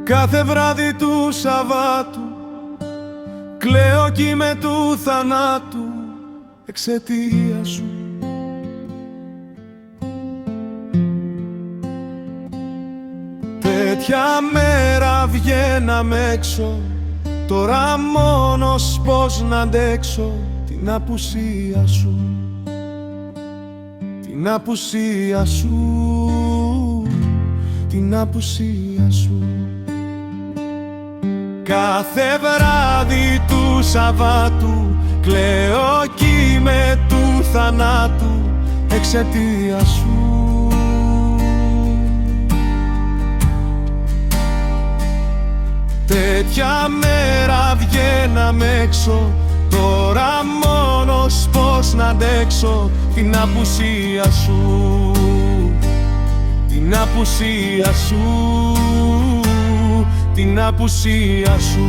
Κάθε βράδυ του Σαββάτου κλαίω κι είμαι του θανάτου εξαιτία σου. Τέτοια μέρα βγαίναμε έξω, τώρα μόνος πως να αντέξω την απουσία σου, την απουσία σου, την απουσία σου. Κάθε βράδυ του Σαββάτου κλαίω κι είμαι του θανάτου εξαιτία σου. Τέτοια μέρα βγαίναμε έξω, τώρα μόνος πως να αντέξω την απουσία σου, την απουσία σου, την απουσία σου.